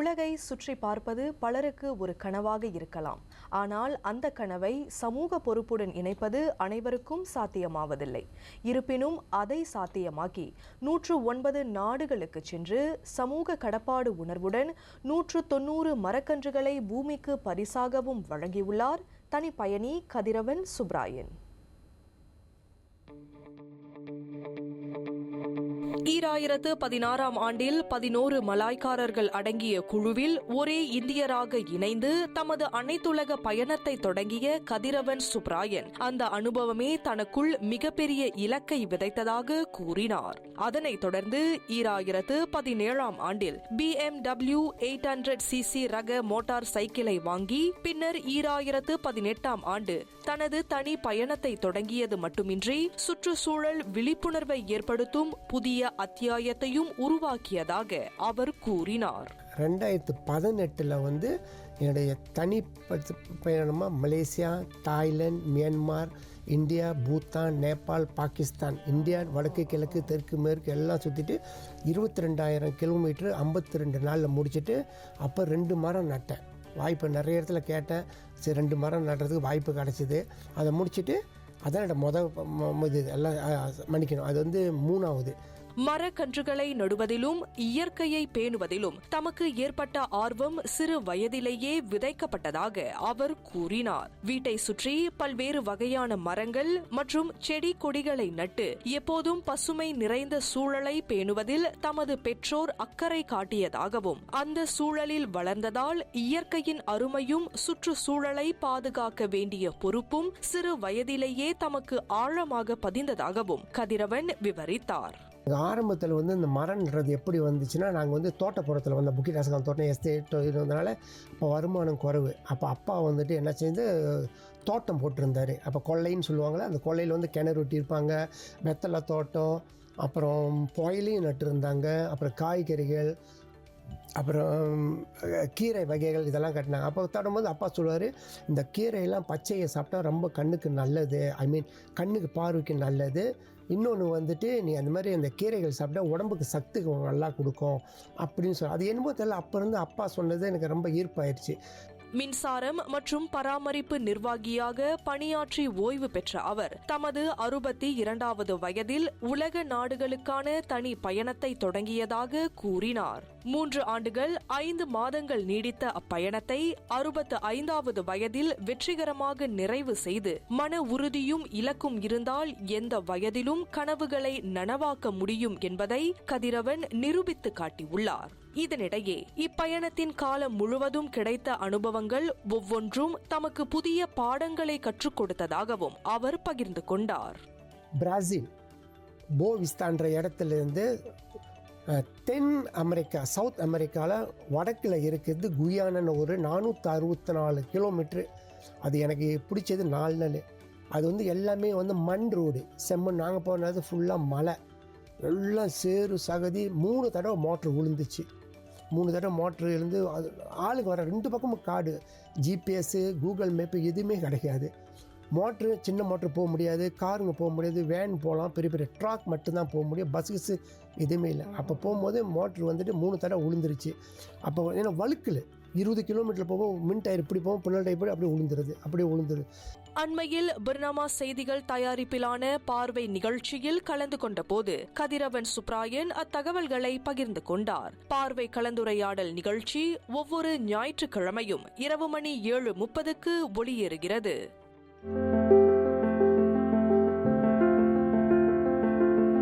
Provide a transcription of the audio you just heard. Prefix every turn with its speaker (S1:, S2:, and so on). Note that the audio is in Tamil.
S1: உலகை சுற்றி பார்ப்பது பலருக்கு ஒரு கனவாக இருக்கலாம். ஆனால் அந்த கனவை சமூக பொறுப்புடன் இணைப்பது அனைவருக்கும் சாத்தியமாவதில்லை. இருப்பினும் அதை சாத்தியமாக்கி 109 நாடுகளுக்கு சென்று சமூக கடப்பாடு உணர்வுடன் 190 மரக்கன்றுகளை பூமிக்கு பரிசாகவும் வழங்கியுள்ளார் தனிப்பயணி கதிரவன் சுப்ராயன். 2016 ஆண்டில் 11 மலாய்க்காரர்கள் அடங்கிய குழுவில் ஒரே இந்தியராக இணைந்து தமது அனைத்துலக பயணத்தை தொடங்கிய கதிரவன் சுப்ராயன் அந்த அனுபவமே தனக்குள் மிகப்பெரிய இலக்கை விதைத்ததாக கூறினார். அதனைத் தொடர்ந்து 2017 ஆண்டில் BMW 800cc ரக மோட்டார் சைக்கிளை வாங்கி பின்னர் 2018 ஆண்டு தனது தனி பயணத்தை தொடங்கியது மட்டுமின்றி சுற்றுச்சூழல் விழிப்புணர்வை ஏற்படுத்தும் புதிய அத்தியாயத்தையும் உருவாக்கியதாக அவர் கூறினார்.
S2: 2018 என்னுடைய தனி பயணமாக Malaysia, Thailand, Myanmar, India, Bhutan, Nepal, Pakistan, India வடக்கு கிழக்கு தெற்கு மேற்கு எல்லாம் சுற்றிட்டு 22,000 கிலோமீட்டர் 52 நாளில் முடிச்சுட்டு அப்போ 2 மரம் நட்டேன். வாய்ப்பு நிறைய இடத்துல கேட்டேன், சரி 2 மரம் நடுறதுக்கு வாய்ப்பு கிடச்சிது. அதை முடிச்சுட்டு அதான் இது எல்லாம் மன்னிக்கணும், அது 3வது.
S1: மரக்கன்றுகளை நடுவதிலும் இயற்கையை பேணுவதிலும் தமக்கு ஏற்பட்ட ஆர்வம் சிறு வயதிலேயே விதைக்கப்பட்டதாக அவர் கூறினார். வீட்டை சுற்றி பல்வேறு வகையான மரங்கள் மற்றும் செடி கொடிகளை நட்டு எப்போதும் பசுமை நிறைந்த சூழலை பேணுவதில் தமது பெற்றோர் அக்கறை காட்டியதாகவும் அந்த சூழலில் வளர்ந்ததால் இயற்கையின் அருமையும் சுற்றுச்சூழலை பாதுகாக்க வேண்டிய பொறுப்பும் சிறு வயதிலேயே தமக்கு ஆழமாக பதிந்ததாகவும் கதிரவன் விவரித்தார்.
S2: ஆரம்பத்தில் இந்த மரம் நடுறது எப்படி வந்துச்சுன்னா, நாங்கள் தோட்டப்புறத்தில் புக்கிட் ரசகம் தோட்டம் எஸ்டேட் இருந்ததுனால அப்போ வருமானம் குறைவு. அப்போ அப்பா என்ன செஞ்சு தோட்டம் போட்டிருந்தார். அப்போ கொள்ளைன்னு சொல்லுவாங்களே, அந்த கொள்ளையில் கிணறு வெட்டியிருப்பாங்க, வெத்தலை தோட்டம், அப்புறம் புயலையும் நட்டுருந்தாங்க, அப்புறம் காய்கறிகள், அப்புறம் கீரை வகைகள் இதெல்லாம் கட்டினாங்க. அப்போ தடும்போது அப்பா சொல்லுவார், இந்த கீரையெல்லாம் பச்சையை சாப்பிட்டா ரொம்ப கண்ணுக்கு நல்லது, கண்ணுக்கு பார்வைக்கு நல்லது. இன்னொன்று நீ அந்த மாதிரி அந்த கீரைகள் சாப்பிட்டா உடம்புக்கு சக்தி நல்லா கொடுக்கும் அப்படின்னு சொல்லி, அது என்னமோ தெரியல, அப்போ இருந்து அப்பா சொன்னது எனக்கு ரொம்ப ஈர்ப்பாயிருச்சு.
S1: மின்சாரம் மற்றும் பராமரிப்பு நிர்வாகியாக பணியாற்றி ஓய்வு பெற்ற அவர் தமது 62வது வயதில் உலக நாடுகளுக்கான தனி பயணத்தை தொடங்கியதாக கூறினார். 3 ஆண்டுகள் 5 மாதங்கள் நீடித்த அப்பயணத்தை 65வது வயதில் வெற்றிகரமாக நிறைவு செய்து மன உறுதியும் இலக்கும் இருந்தால் எந்த வயதிலும் கனவுகளை நனவாக்க முடியும் என்பதை கதிரவன் நிரூபித்து காட்டியுள்ளார். இதனிடையே இப்பயணத்தின் காலம் முழுவதும் கிடைத்த அனுபவங்கள் ஒவ்வொன்றும் தமக்கு புதிய பாடங்களை கற்றுக் கொடுத்ததாகவும் அவர் பகிர்ந்து கொண்டார்.
S2: பிரேசில் போவிஸ்தான்ற இடத்துலேருந்து தென் அமெரிக்கா, சவுத் அமெரிக்காவில் வடக்கில் இருக்கிறது குயானான்னு ஒரு 464 கிலோமீட்ரு. அது எனக்கு பிடிச்சது 4 நாள். அது எல்லாமே மண் ரோடு, செம்மண். நாங்கள் போனது ஃபுல்லாக மலை, எல்லாம் சேறு சகதி. 3 தடவை மோட்ரு விழுந்துச்சு. 3 தடவை மோட்ரு இருந்து அது ஆளுக்கு வர 2 பக்கமும் காடு, ஜிபிஎஸ்ஸு, கூகுள் மேப்பு எதுவுமே கிடைக்காது. மோட்ரு சின்ன மோட்ரு போக முடியாது, காருங்க போக முடியாது, வேன் போகலாம், பெரிய பெரிய ட்ராக் மட்டும்தான் போக முடியும், பஸ்ஸு எதுவுமே இல்லை. அப்போ போகும்போது மோட்ரு 3 தடவை விழுந்துருச்சு. அப்போ ஏன்னா வழுக்கல் 20 கிலோமீட்டர் போகும், மின் டயர் இப்படி போகும், பின்னல் டயர் இப்படி அப்படியே விழுந்துருது.
S1: அண்மையில் பர்னாமா செய்திகள் தயாரிப்பிலான பார்வை நிகழ்ச்சியில் கலந்து கொண்ட போது கதிரவன் சுப்ராயன் அத்தகவல்களை பகிர்ந்து கொண்டார். பார்வை கலந்துரையாடல் நிகழ்ச்சி ஒவ்வொரு ஞாயிற்றுக்கிழமையும் இரவு மணி 7:30க்கு ஒளியேறுகிறது.